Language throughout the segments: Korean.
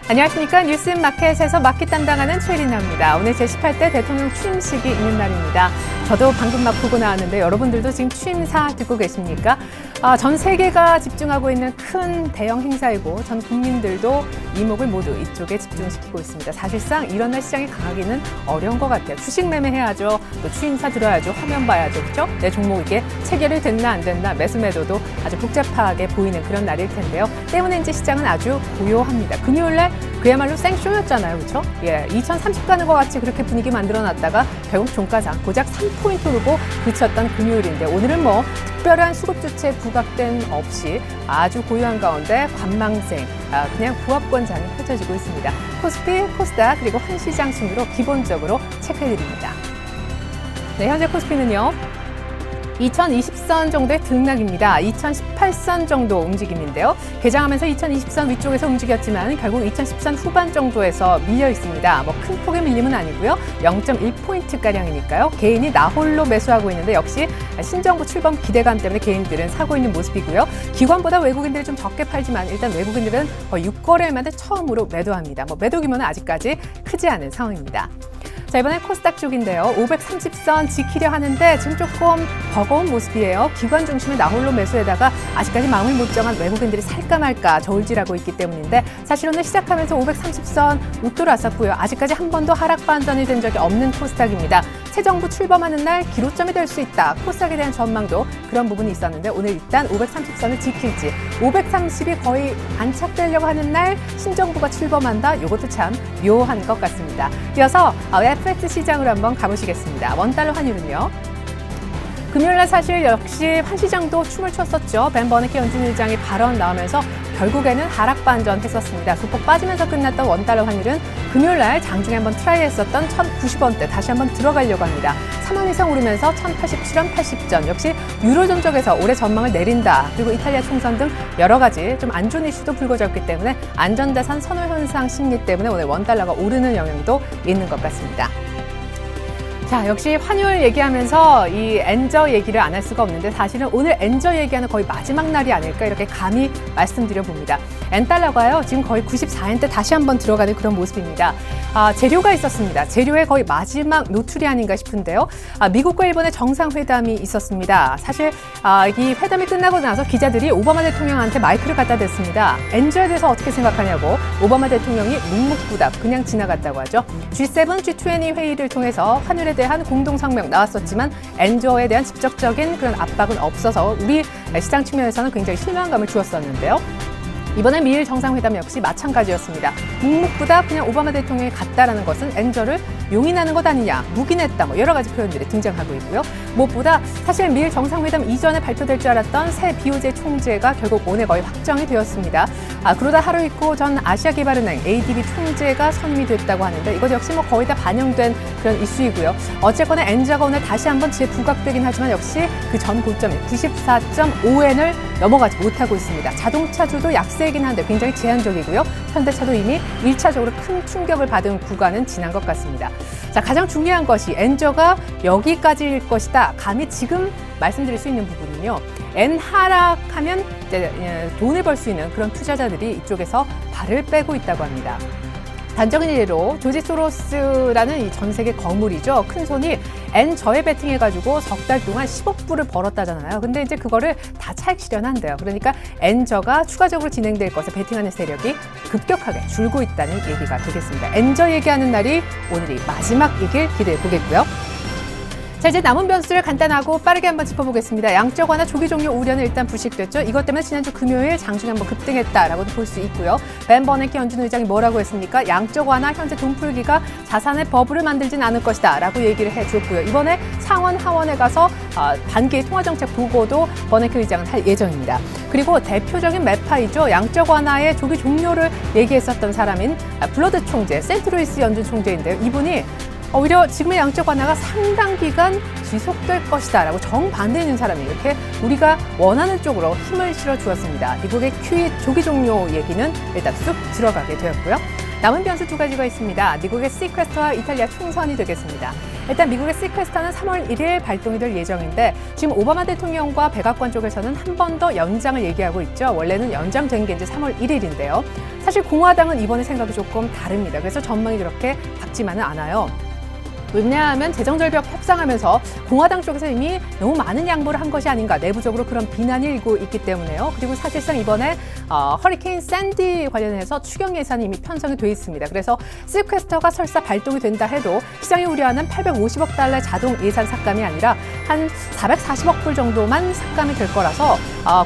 안녕하십니까. 뉴스마켓에서 마켓 담당하는 최리나입니다. 오늘 제18대 대통령 취임식이 있는 날입니다. 저도 방금 막 보고 나왔는데 여러분들도 지금 취임사 듣고 계십니까? 전 세계가 집중하고 있는 큰 대형 행사이고 전 국민들도 이목을 모두 이쪽에 집중시키고 있습니다. 사실상 이런 날 시장이 강하기는 어려운 것 같아요. 주식 매매해야죠. 또 취임사 들어야죠. 화면 봐야죠. 그렇죠? 내 종목 이게 체결이 됐나 안 됐나 매수 매도도 아주 복잡하게 보이는 그런 날일 텐데요. 때문인지 시장은 아주 고요합니다. 금요일 날 그야말로 생쇼였잖아요. 그렇죠? 예, 2030 가는 것 같이 그렇게 분위기 만들어놨다가 결국 종가상 고작 3포인트 오르고 그쳤던 금요일인데 오늘은 뭐 특별한 수급 조치에 부각된 없이 아주 고요한 가운데 관망생, 그냥 부합권장이 펼쳐지고 있습니다. 코스피, 코스닥 그리고 한시장 순으로 기본적으로 체크해드립니다. 네, 현재 코스피는요. 2020선 정도의 등락입니다. 2018선 정도 움직임인데요. 개장하면서 2020선 위쪽에서 움직였지만 결국 2010선 후반 정도에서 밀려 있습니다. 뭐 큰 폭의 밀림은 아니고요. 0.1포인트가량이니까요. 개인이 나홀로 매수하고 있는데 역시 신정부 출범 기대감 때문에 개인들은 사고 있는 모습이고요. 기관보다 외국인들이 좀 적게 팔지만 일단 외국인들은 6거래일 만에 처음으로 매도합니다. 뭐 매도 규모는 아직까지 크지 않은 상황입니다. 자, 이번엔 코스닥 쪽인데요. 530선 지키려 하는데 지금 조금 버거운 모습이에요. 기관 중심의 나홀로 매수에다가 아직까지 마음을 못 정한 외국인들이 살까 말까 저울질하고 있기 때문인데 사실 오늘 시작하면서 530선 웃돌았었고요. 아직까지 한 번도 하락 반전이 된 적이 없는 코스닥입니다. 새 정부 출범하는 날 기로점이 될 수 있다. 코스닥에 대한 전망도 그런 부분이 있었는데 오늘 일단 530선을 지킬지 530이 거의 안착되려고 하는 날 신정부가 출범한다. 이것도 참 묘한 것 같습니다. 이어서 FX 시장으로 한번 가보시겠습니다. 원달러 환율은요. 금요일날 사실 역시 환시장도 춤을 췄었죠. 벤 버네키 연준 의장이 발언 나오면서 결국에는 하락 반전했었습니다. 소폭 빠지면서 끝났던 원달러 환율은 금요일날 장중에 한번 트라이했었던 1,090원대 다시 한번 들어가려고 합니다. 3원 이상 오르면서 1,087원 80전 역시 유로 전적에서 올해 전망을 내린다. 그리고 이탈리아 총선 등 여러 가지 좀 안 좋은 이슈도 불거졌기 때문에 안전자산 선호 현상 심리 때문에 오늘 원달러가 오르는 영향도 있는 것 같습니다. 자, 역시 환율 얘기하면서 이 엔저 얘기를 안 할 수가 없는데 사실은 오늘 엔저 얘기하는 거의 마지막 날이 아닐까 이렇게 감히 말씀드려 봅니다. 엔달러가요 지금 거의 94엔대 다시 한번 들어가는 그런 모습입니다. 재료가 있었습니다. 재료의 거의 마지막 노출이 아닌가 싶은데요. 미국과 일본의 정상회담이 있었습니다. 사실 이 회담이 끝나고 나서 기자들이 오바마 대통령한테 마이크를 갖다 댔습니다. 엔저에 대해서 어떻게 생각하냐고 오바마 대통령이 묵묵부답 그냥 지나갔다고 하죠. G7, G20 회의를 통해서 환율에 대한 공동성명 나왔었지만 엔저에 대한 직접적인 그런 압박은 없어서 우리 시장 측면에서는 굉장히 실망감을 주었었는데요. 이번에 미일 정상회담 역시 마찬가지였습니다. 묵묵부답 그냥 오바마 대통령이 갔다라는 것은 엔저를 용인하는 것 아니냐, 묵인했다 뭐 여러 가지 표현들이 등장하고 있고요. 무엇보다 사실 미일 정상회담 이전에 발표될 줄 알았던 새 BOJ 총재가 결국 오늘 거의 확정이 되었습니다. 그러다 하루 있고 전 아시아개발은행 ADB 총재가 선임이 됐다고 하는데 이것 역시 뭐 거의 다 반영된 그런 이슈이고요. 어쨌거나 엔저가 오늘 다시 한번 재부각되긴 하지만 역시 그 전 고점인 94.5엔을 넘어가지 못하고 있습니다. 자동차주도 약세이긴 한데 굉장히 제한적이고요. 현대차도 이미 1차적으로 큰 충격을 받은 구간은 지난 것 같습니다. 자, 가장 중요한 것이 엔저가 여기까지일 것이다. 감히 지금 말씀드릴 수 있는 부분은요. 엔 하락하면 이제 돈을 벌 수 있는 그런 투자자들이 이쪽에서 발을 빼고 있다고 합니다. 단적인 예로 조지 소로스라는 이 전 세계 거물이죠. 큰 손이 엔저에 베팅해가지고 석 달 동안 10억 불을 벌었다잖아요. 근데 이제 그거를 다 차익 실현한대요. 그러니까 엔저가 추가적으로 진행될 것에 베팅하는 세력이 급격하게 줄고 있다는 얘기가 되겠습니다. 엔저 얘기하는 날이 오늘이 마지막이길 기대해 보겠고요. 자, 이제 남은 변수를 간단하고 빠르게 한번 짚어보겠습니다. 양적 완화 조기 종료 우려는 일단 부식됐죠. 이것 때문에 지난주 금요일 장중에 한번 급등했다라고도 볼 수 있고요. 벤 버네키 연준 의장이 뭐라고 했습니까? 양적 완화 현재 돈풀기가 자산의 버블을 만들진 않을 것이다 라고 얘기를 해줬고요. 이번에 상원 하원에 가서 반기 통화정책 보고도 버네키 의장은 할 예정입니다. 그리고 대표적인 매파이죠. 양적 완화의 조기 종료를 얘기했었던 사람인 블러드 총재, 센트루이스 연준 총재인데요. 이분이 오히려 지금의 양적 완화가 상당 기간 지속될 것이다라고 정반대에 있는 사람이 이렇게 우리가 원하는 쪽으로 힘을 실어 주었습니다. 미국의 QE 조기 종료 얘기는 일단 쑥 들어가게 되었고요. 남은 변수 두 가지가 있습니다. 미국의 시퀘스터와 이탈리아 총선이 되겠습니다. 일단 미국의 시퀘스터는 3월 1일 발동이 될 예정인데 지금 오바마 대통령과 백악관 쪽에서는 한 번 더 연장을 얘기하고 있죠. 원래는 연장된 게 이제 3월 1일인데요. 사실 공화당은 이번에 생각이 조금 다릅니다. 그래서 전망이 그렇게 밝지만은 않아요. 왜냐하면 재정절벽 협상하면서 공화당 쪽에서 이미 너무 많은 양보를 한 것이 아닌가 내부적으로 그런 비난이 일고 있기 때문에요. 그리고 사실상 이번에 허리케인 샌디 관련해서 추경 예산이 이미 편성이 돼 있습니다. 그래서 시퀘스터가 설사 발동이 된다 해도 시장이 우려하는 850억 달러의 자동 예산 삭감이 아니라 한 440억 불 정도만 삭감이 될 거라서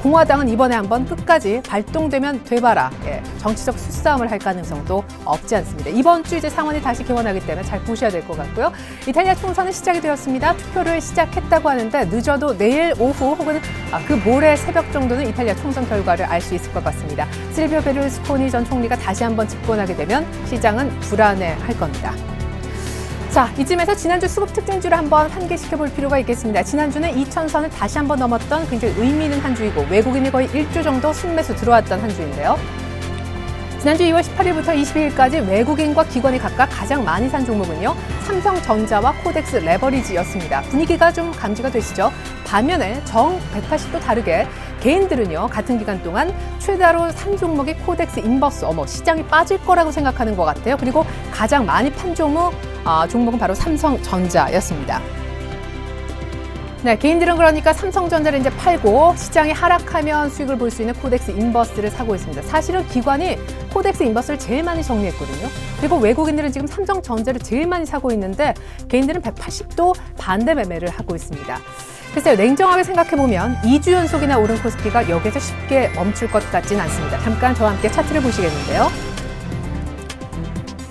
공화당은 이번에 한번 끝까지 발동되면 돼봐라. 정치적 수싸움을 할 가능성도 없지 않습니다. 이번 주 이제 상원이 다시 개원하기 때문에 잘 보셔야 될 것 같고요. 이탈리아 총선은 시작이 되었습니다. 투표를 시작했다고 하는데 늦어도 내일 오후 혹은 그 모레 새벽 정도는 이탈리아 총선 결과를 알 수 있을 것 같습니다. 실비오 베를루스코니 전 총리가 다시 한번 집권하게 되면 시장은 불안해할 겁니다. 자, 이쯤에서 지난주 수급 특징주를 한번 환기시켜 볼 필요가 있겠습니다. 지난주는 2,000선을 다시 한번 넘었던 굉장히 의미 있는 한 주이고 외국인이 거의 1조 정도 순매수 들어왔던 한 주인데요. 지난주 2월 18일부터 22일까지 외국인과 기관이 각각 가장 많이 산 종목은요. 삼성전자와 코덱스 레버리지였습니다. 분위기가 좀 감지가 되시죠? 반면에 정 180도 다르게 개인들은요. 같은 기간 동안 최다로 산 종목이 코덱스 인버스. 시장이 빠질 거라고 생각하는 것 같아요. 그리고 가장 많이 판 종목은 바로 삼성전자였습니다. 네, 개인들은 그러니까 삼성전자를 이제 팔고 시장이 하락하면 수익을 볼 수 있는 코덱스 인버스를 사고 있습니다. 사실은 기관이 코덱스 인버스를 제일 많이 정리했거든요. 그리고 외국인들은 지금 삼성전자를 제일 많이 사고 있는데 개인들은 180도 반대 매매를 하고 있습니다. 글쎄요, 냉정하게 생각해보면 2주 연속이나 오른 코스피가 여기에서 쉽게 멈출 것 같지는 않습니다. 잠깐 저와 함께 차트를 보시겠는데요.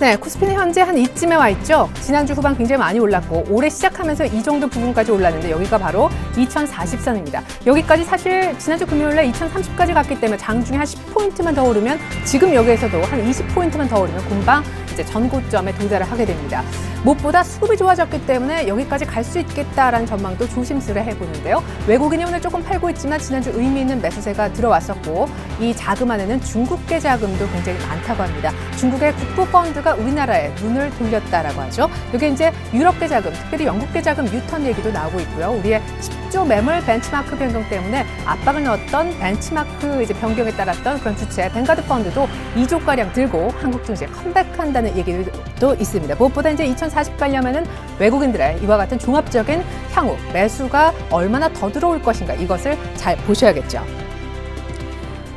네, 코스피는 현재 한 이쯤에 와 있죠. 지난주 후반 굉장히 많이 올랐고 올해 시작하면서 이 정도 부분까지 올랐는데 여기가 바로 2040선입니다. 여기까지 사실 지난주 금요일에 2030까지 갔기 때문에 장중에 한 10포인트만 더 오르면 지금 여기에서도 한 20포인트만 더 오르면 금방 이제 전고점에 도달을 하게 됩니다. 무엇보다 수급이 좋아졌기 때문에 여기까지 갈 수 있겠다라는 전망도 조심스레 해보는데요. 외국인이 오늘 조금 팔고 있지만 지난주 의미 있는 매수세가 들어왔었고 이 자금 안에는 중국계 자금도 굉장히 많다고 합니다. 중국의 국부펀드가 우리나라에 눈을 돌렸다라고 하죠. 여기 이제 유럽계 자금, 특별히 영국계 자금 유턴 얘기도 나오고 있고요. 우리의 10조 매물 벤치마크 변경 때문에 압박을 넣었던 벤치마크 이제 변경에 따랐던 그런 주체 뱅가드 펀드도 2조가량 들고 한국 증시에 컴백한다는 얘기도 있습니다. 무엇보다 이제 2040 가려면은 외국인들의 이와 같은 종합적인 향후 매수가 얼마나 더 들어올 것인가 이것을 잘 보셔야겠죠.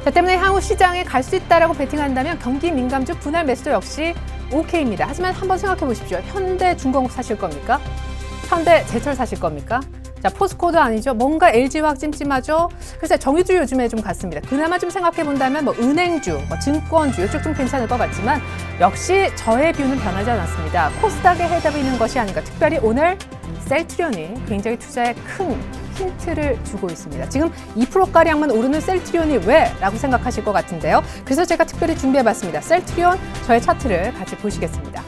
자, 때문에 향후 시장에 갈 수 있다라고 베팅한다면 경기 민감주 분할 매수도 역시 오케이입니다. 하지만 한번 생각해 보십시오. 현대중공업 사실 겁니까? 현대제철 사실 겁니까? 자, 포스코도 아니죠. 뭔가 LG화학 찜찜하죠. 그래서 정유주 요즘에 좀 같습니다. 그나마 좀 생각해 본다면 은행주, 증권주 이쪽 좀 괜찮을 것 같지만 역시 저의 뷰는 변하지 않았습니다. 코스닥에 해답이 있는 것이 아닌가. 특별히 오늘 셀트리온이 굉장히 투자에 큰 힌트를 주고 있습니다. 지금 2%가량만 오르는 셀트리온이 왜? 라고 생각하실 것 같은데요. 그래서 제가 특별히 준비해봤습니다. 셀트리온 저의 차트를 같이 보시겠습니다.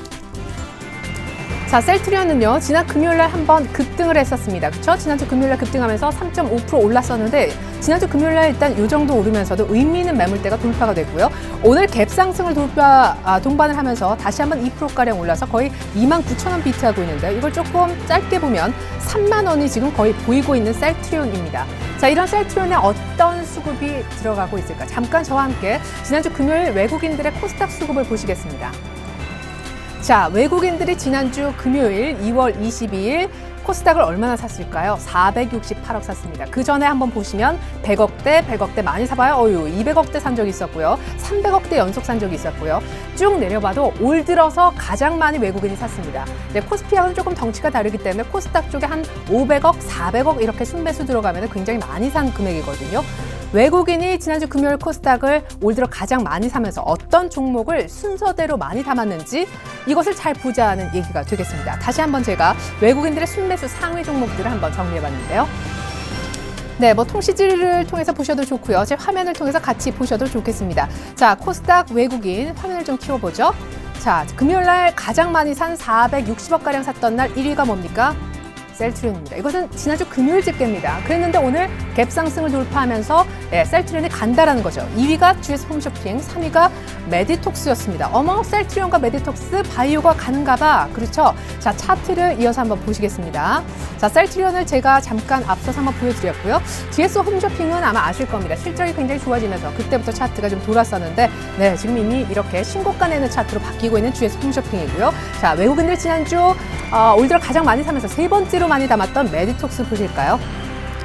자, 셀트리온은요, 지난 금요일날 한번 급등을 했었습니다. 그렇죠? 지난주 금요일날 급등하면서 3.5% 올랐었는데 지난주 금요일날 일단 이 정도 오르면서도 의미 있는 매물대가 돌파가 됐고요. 오늘 갭 상승을 동반을 하면서 다시 한번 2%가량 올라서 거의 29,000원 비트하고 있는데요. 이걸 조금 짧게 보면 3만 원이 지금 거의 보이고 있는 셀트리온입니다. 자, 이런 셀트리온에 어떤 수급이 들어가고 있을까? 잠깐 저와 함께 지난주 금요일 외국인들의 코스닥 수급을 보시겠습니다. 자, 외국인들이 지난주 금요일 2월 22일 코스닥을 얼마나 샀을까요? 468억 샀습니다. 그 전에 한번 보시면 100억대 많이 사봐요. 200억대 산 적이 있었고요. 300억대 연속 산 적이 있었고요. 쭉 내려봐도 올 들어서 가장 많이 외국인이 샀습니다. 네, 코스피하고는 조금 덩치가 다르기 때문에 코스닥 쪽에 한 500억, 400억 이렇게 순매수 들어가면 굉장히 많이 산 금액이거든요. 외국인이 지난주 금요일 코스닥을 올 들어 가장 많이 사면서 어떤 종목을 순서대로 많이 담았는지 이것을 잘 보자는 얘기가 되겠습니다. 다시 한번 제가 외국인들의 순매수 상위 종목들을 한번 정리해봤는데요. 네, 통시지를 통해서 보셔도 좋고요. 제 화면을 통해서 같이 보셔도 좋겠습니다. 자, 코스닥 외국인 화면을 좀 키워보죠. 자, 금요일날 가장 많이 산 460억가량 샀던 날 1위가 뭡니까? 셀트리온입니다. 이것은 지난주 금요일 집계입니다. 그랬는데 오늘 갭 상승을 돌파하면서 네, 셀트리온이 간다라는 거죠. 2위가 GS 홈쇼핑, 3위가 메디톡스였습니다. 어머, 셀트리온과 메디톡스, 바이오가 가는가 봐. 그렇죠? 자, 차트를 이어서 한번 보시겠습니다. 자, 셀트리온을 제가 잠깐 앞서서 한번 보여드렸고요. GS 홈쇼핑은 아마 아실 겁니다. 실적이 굉장히 좋아지면서 그때부터 차트가 좀 돌았었는데, 네, 지금 이미 이렇게 신고가 내는 차트로 바뀌고 있는 GS 홈쇼핑이고요. 자, 외국인들 지난주 올 들어 가장 많이 사면서 세 번째로 많이 담았던 메디톡스 보실까요?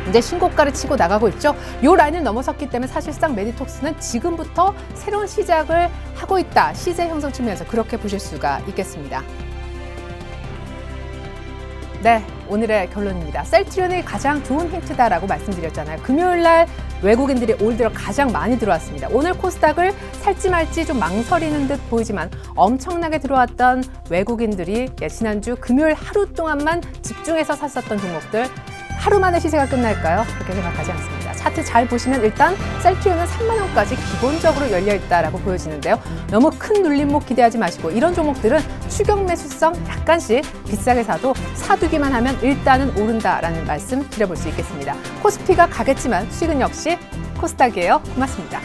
이제 신고가를 치고 나가고 있죠. 이 라인을 넘어섰기 때문에 사실상 메디톡스는 지금부터 새로운 시작을 하고 있다. 시세 형성 측면에서 그렇게 보실 수가 있겠습니다. 네, 오늘의 결론입니다. 셀트리온이 가장 좋은 힌트다라고 말씀드렸잖아요. 금요일 날 외국인들이 올 들어 가장 많이 들어왔습니다. 오늘 코스닥을 살지 말지 좀 망설이는 듯 보이지만 엄청나게 들어왔던 외국인들이 지난주 금요일 하루 동안만 집중해서 샀었던 종목들 하루 만에 시세가 끝날까요? 그렇게 생각하지 않습니다. 차트 잘 보시면 일단 셀트리온은 3만 원까지 기본적으로 열려있다라고 보여지는데요. 너무 큰 눌림목 기대하지 마시고 이런 종목들은 추격 매수성 약간씩 비싸게 사도 사두기만 하면 일단은 오른다라는 말씀 드려볼 수 있겠습니다. 코스피가 가겠지만 수익은 역시 코스닥이에요. 고맙습니다.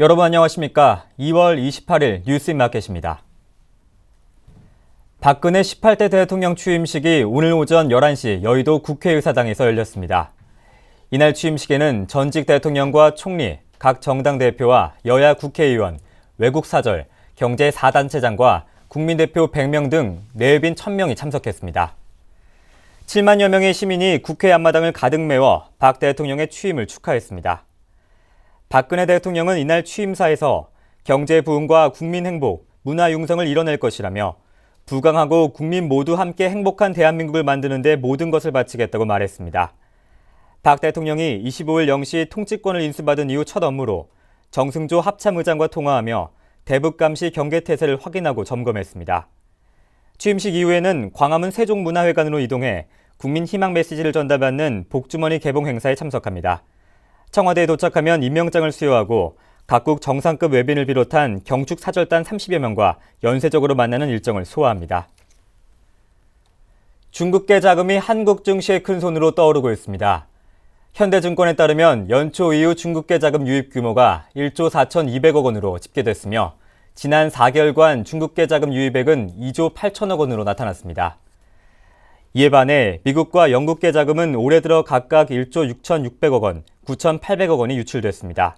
여러분 안녕하십니까? 2월 28일 뉴스인마켓입니다. 박근혜 18대 대통령 취임식이 오늘 오전 11시 여의도 국회의사당에서 열렸습니다. 이날 취임식에는 전직 대통령과 총리, 각 정당 대표와 여야 국회의원, 외국사절, 경제 4단체장과 국민대표 100명 등 내빈 1000명이 참석했습니다. 7만여 명의 시민이 국회 앞마당을 가득 메워 박 대통령의 취임을 축하했습니다. 박근혜 대통령은 이날 취임사에서 경제 부흥과 국민 행복, 문화 융성을 이뤄낼 것이라며 부강하고 국민 모두 함께 행복한 대한민국을 만드는 데 모든 것을 바치겠다고 말했습니다. 박 대통령이 25일 0시 통치권을 인수받은 이후 첫 업무로 정승조 합참의장과 통화하며 대북 감시 경계 태세를 확인하고 점검했습니다. 취임식 이후에는 광화문 세종문화회관으로 이동해 국민 희망 메시지를 전달받는 복주머니 개봉 행사에 참석합니다. 청와대에 도착하면 임명장을 수여하고 각국 정상급 외빈을 비롯한 경축 사절단 30여 명과 연쇄적으로 만나는 일정을 소화합니다. 중국계 자금이 한국 증시의 큰 손으로 떠오르고 있습니다. 현대증권에 따르면 연초 이후 중국계 자금 유입 규모가 1조 4,200억 원으로 집계됐으며 지난 4개월간 중국계 자금 유입액은 2조 8천억 원으로 나타났습니다. 이에 반해 미국과 영국계 자금은 올해 들어 각각 1조 6,600억 원, 9,800억 원이 유출됐습니다.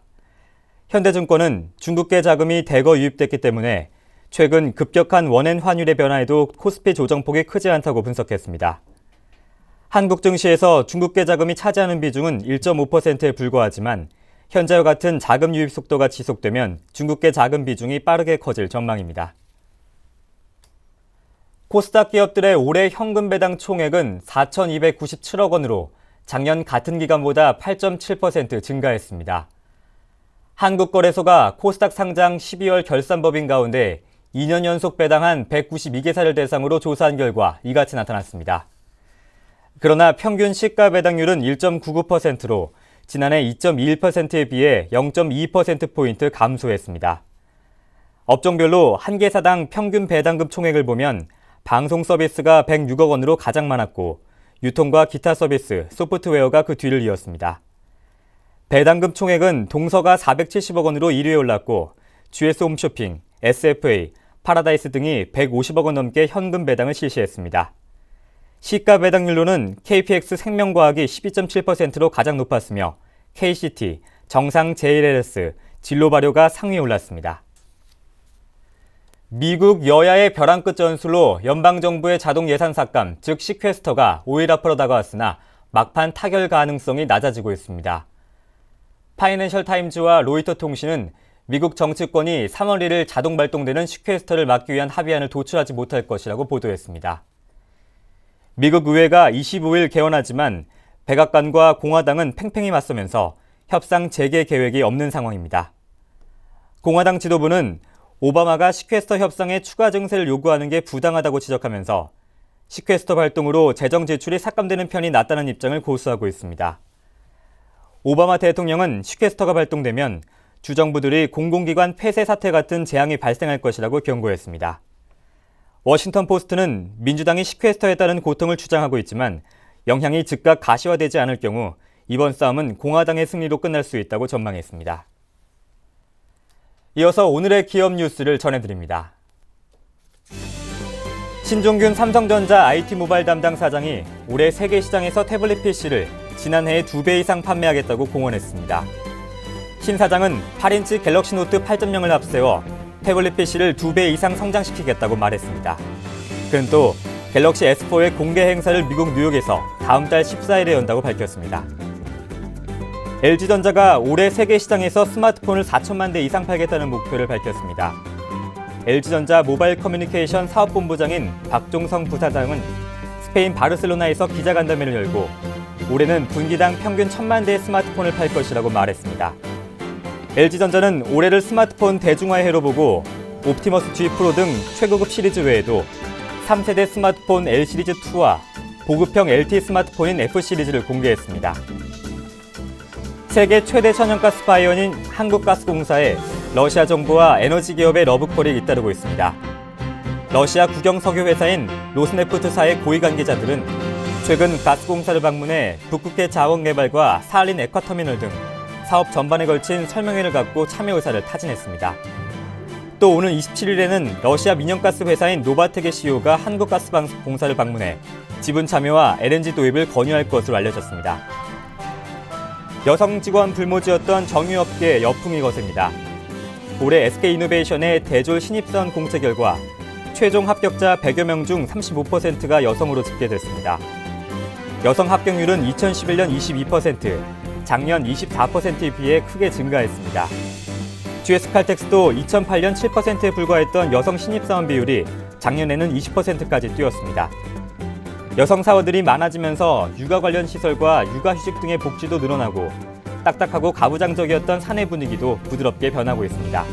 현대증권은 중국계 자금이 대거 유입됐기 때문에 최근 급격한 원엔 환율의 변화에도 코스피 조정폭이 크지 않다고 분석했습니다. 한국 증시에서 중국계 자금이 차지하는 비중은 1.5%에 불과하지만 현재와 같은 자금 유입 속도가 지속되면 중국계 자금 비중이 빠르게 커질 전망입니다. 코스닥 기업들의 올해 현금 배당 총액은 4,297억 원으로 작년 같은 기간보다 8.7% 증가했습니다. 한국거래소가 코스닥 상장 12월 결산법인 가운데 2년 연속 배당한 192개사를 대상으로 조사한 결과 이같이 나타났습니다. 그러나 평균 시가 배당률은 1.99%로 지난해 2.21%에 비해 0.2%포인트 감소했습니다. 업종별로 한 개사당 평균 배당금 총액을 보면 방송 서비스가 106억 원으로 가장 많았고 유통과 기타 서비스, 소프트웨어가 그 뒤를 이었습니다. 배당금 총액은 동서가 470억 원으로 1위에 올랐고 GS 홈쇼핑, SFA, 파라다이스 등이 150억 원 넘게 현금 배당을 실시했습니다. 시가 배당률로는 KPX 생명과학이 12.7%로 가장 높았으며 KCT, 정상 JLS, 진로발효가 상위에 올랐습니다. 미국 여야의 벼랑 끝 전술로 연방정부의 자동 예산 삭감, 즉 시퀘스터가 5일 앞으로 다가왔으나 막판 타결 가능성이 낮아지고 있습니다. 파이낸셜 타임즈와 로이터 통신은 미국 정치권이 3월 1일 자동 발동되는 시퀘스터를 막기 위한 합의안을 도출하지 못할 것이라고 보도했습니다. 미국 의회가 25일 개원하지만 백악관과 공화당은 팽팽히 맞서면서 협상 재개 계획이 없는 상황입니다. 공화당 지도부는 오바마가 시퀘스터 협상에 추가 증세를 요구하는 게 부당하다고 지적하면서 시퀘스터 발동으로 재정 지출이 삭감되는 편이 낫다는 입장을 고수하고 있습니다. 오바마 대통령은 시퀘스터가 발동되면 주정부들이 공공기관 폐쇄 사태 같은 재앙이 발생할 것이라고 경고했습니다. 워싱턴 포스트는 민주당이 시퀘스터에 따른 고통을 주장하고 있지만 영향이 즉각 가시화되지 않을 경우 이번 싸움은 공화당의 승리로 끝날 수 있다고 전망했습니다. 이어서 오늘의 기업 뉴스를 전해드립니다. 신종균 삼성전자 IT 모바일 담당 사장이 올해 세계 시장에서 태블릿 PC를 지난해에 2배 이상 판매하겠다고 공언했습니다. 신 사장은 8인치 갤럭시 노트 8.0을 앞세워 태블릿 PC를 2배 이상 성장시키겠다고 말했습니다. 그는 또 갤럭시 S4의 공개 행사를 미국 뉴욕에서 다음 달 14일에 연다고 밝혔습니다. LG전자가 올해 세계 시장에서 스마트폰을 4천만 대 이상 팔겠다는 목표를 밝혔습니다. LG전자 모바일 커뮤니케이션 사업본부장인 박종성 부사장은 스페인 바르셀로나에서 기자간담회를 열고 올해는 분기당 평균 1,000만 대의 스마트폰을 팔 것이라고 말했습니다. LG전자는 올해를 스마트폰 대중화의 해로 보고 옵티머스 G 프로 등 최고급 시리즈 외에도 3세대 스마트폰 L 시리즈2와 보급형 LTE 스마트폰인 F 시리즈를 공개했습니다. 세계 최대 천연가스 바이어인 한국가스공사에 러시아 정부와 에너지 기업의 러브콜이 잇따르고 있습니다. 러시아 국영석유 회사인 로스네프트사의 고위 관계자들은 최근 가스공사를 방문해 북극해 자원 개발과 사할린 액화터미널 등 사업 전반에 걸친 설명회를 갖고 참여 의사를 타진했습니다. 또 오는 27일에는 러시아 민영가스 회사인 노바텍의 CEO가 한국가스공사를 방문해 지분 참여와 LNG 도입을 권유할 것으로 알려졌습니다. 여성 직원 불모지였던 정유업계 여풍이 거셉니다. 올해 SK이노베이션의 대졸 신입사원 공채 결과 최종 합격자 100여 명 중 35%가 여성으로 집계됐습니다. 여성 합격률은 2011년 22%, 작년 24%에 비해 크게 증가했습니다. GS칼텍스도 2008년 7%에 불과했던 여성 신입사원 비율이 작년에는 20%까지 뛰었습니다. 여성 사원들이 많아지면서 육아 관련 시설과 육아휴직 등의 복지도 늘어나고 딱딱하고 가부장적이었던 사내 분위기도 부드럽게 변하고 있습니다.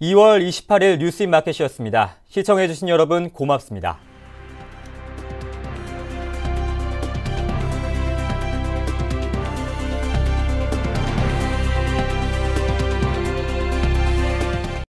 2월 28일 뉴스인마켓이었습니다. 시청해주신 여러분 고맙습니다.